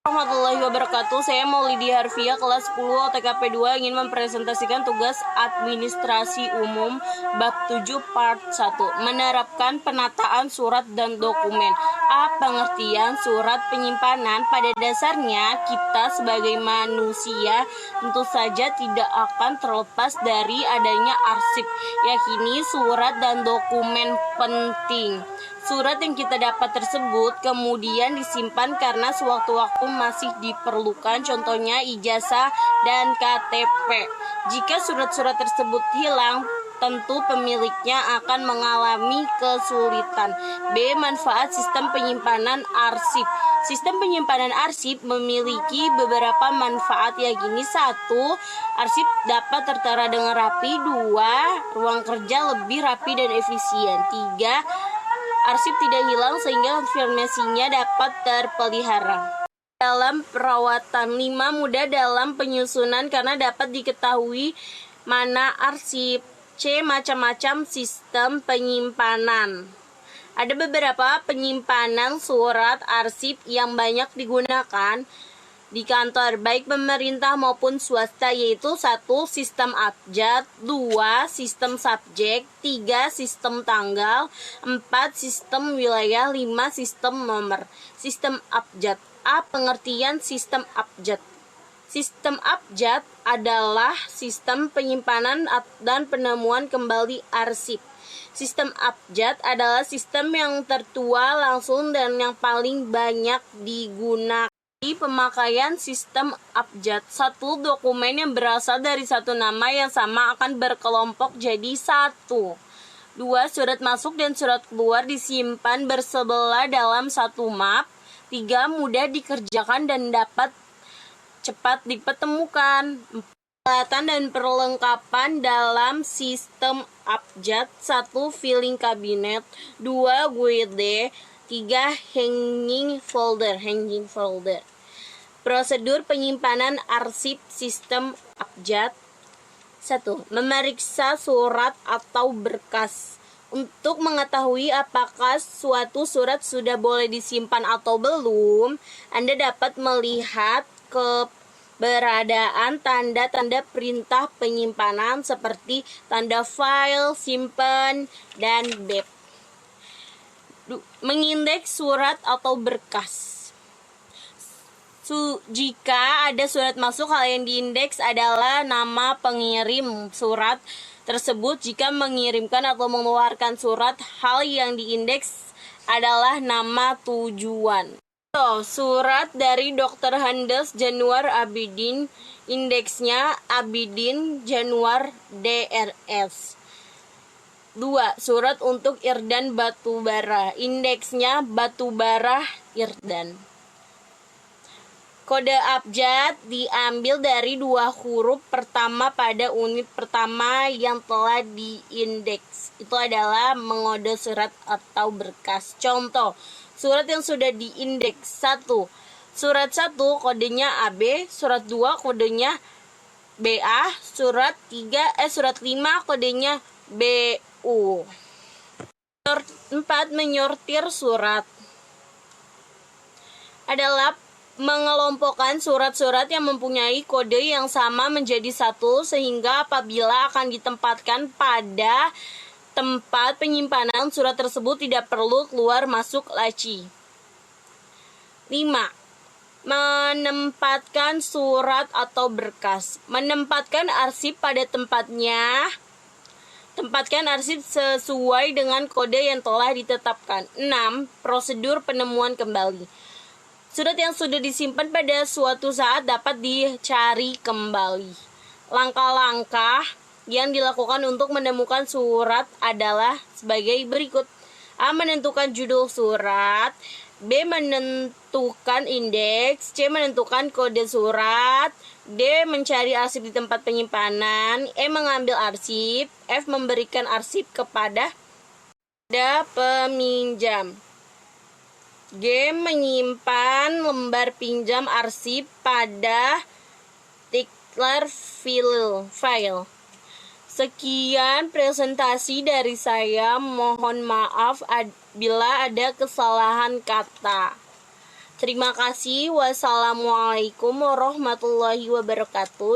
Warahmatullahi wabarakatuh. Saya Maulidi Harfiah, kelas 10 OTKP 2, ingin mempresentasikan tugas administrasi umum bab 7 part 1, menerapkan penataan surat dan dokumen. A. Pengertian surat penyimpanan. Pada dasarnya kita sebagai manusia tentu saja tidak akan terlepas dari adanya arsip, yakni surat dan dokumen penting. Surat yang kita dapat tersebut kemudian disimpan karena sewaktu-waktu masih diperlukan, contohnya ijazah dan KTP. Jika surat-surat tersebut hilang, tentu pemiliknya akan mengalami kesulitan. B. Manfaat sistem penyimpanan arsip. Sistem penyimpanan arsip memiliki beberapa manfaat, yakni 1. Arsip dapat tertara dengan rapi. 2. Ruang kerja lebih rapi dan efisien. 3. Arsip tidak hilang sehingga informasinya dapat terpelihara. Dalam perawatan. 5. Mudah dalam penyusunan karena dapat diketahui mana arsip. C. Macam-macam sistem penyimpanan. Ada beberapa penyimpanan surat arsip yang banyak digunakan di kantor baik pemerintah maupun swasta, yaitu 1. Sistem abjad, 2. Sistem subjek, 3. Sistem tanggal, 4. Sistem wilayah, 5. Sistem nomor. Sistem abjad. A. Pengertian sistem abjad. Sistem abjad adalah sistem penyimpanan dan penemuan kembali arsip. Sistem abjad adalah sistem yang tertua langsung dan yang paling banyak digunakan. Pemakaian sistem abjad. 1. Dokumen yang berasal dari satu nama yang sama akan berkelompok jadi 1. 2. Surat masuk dan surat keluar disimpan bersebelah dalam satu map. 3. Mudah dikerjakan dan dapat cepat dipertemukan. Peralatan dan perlengkapan dalam sistem abjad. 1. Filing cabinet. 2. GUID. 3. Hanging folder. Prosedur penyimpanan arsip sistem abjad. 1. Memeriksa surat atau berkas. Untuk mengetahui apakah suatu surat sudah boleh disimpan atau belum, Anda dapat melihat keberadaan tanda-tanda perintah penyimpanan seperti tanda file, simpan, dan BEP. Mengindeks surat atau berkas. Jika ada surat masuk, hal yang diindeks adalah nama pengirim surat tersebut. Jika mengirimkan atau mengeluarkan surat, hal yang diindeks adalah nama tujuan. Surat dari Dr. Handes Januar Abidin, indeksnya Abidin Januar DRS. 2. Surat untuk Irdan Batubara, indeksnya Batubara Irdan. Kode abjad diambil dari 2 huruf pertama pada unit pertama yang telah diindeks. Itu adalah mengode surat atau berkas. Contoh, surat yang sudah diindeks. 1. Surat 1 kodenya AB, surat 2 kodenya BA, surat 5 kodenya BU. 4. Menyortir surat adalah mengelompokkan surat-surat yang mempunyai kode yang sama menjadi satu, sehingga apabila akan ditempatkan pada tempat penyimpanan, surat tersebut tidak perlu keluar masuk laci. 5. Menempatkan surat atau berkas. Menempatkan arsip pada tempatnya. Tempatkan arsip sesuai dengan kode yang telah ditetapkan. 6. Prosedur penemuan kembali. Surat yang sudah disimpan pada suatu saat dapat dicari kembali. Langkah-langkah yang dilakukan untuk menemukan surat adalah sebagai berikut. A. Menentukan judul surat. B. Menentukan indeks. C. Menentukan kode surat. D. Mencari arsip di tempat penyimpanan. E. Mengambil arsip. F. Memberikan arsip kepada peminjam. G. Menyimpan lembar pinjam arsip pada particular file. Sekian presentasi dari saya. Mohon maaf bila ada kesalahan kata. Terima kasih. Wassalamualaikum warahmatullahi wabarakatuh.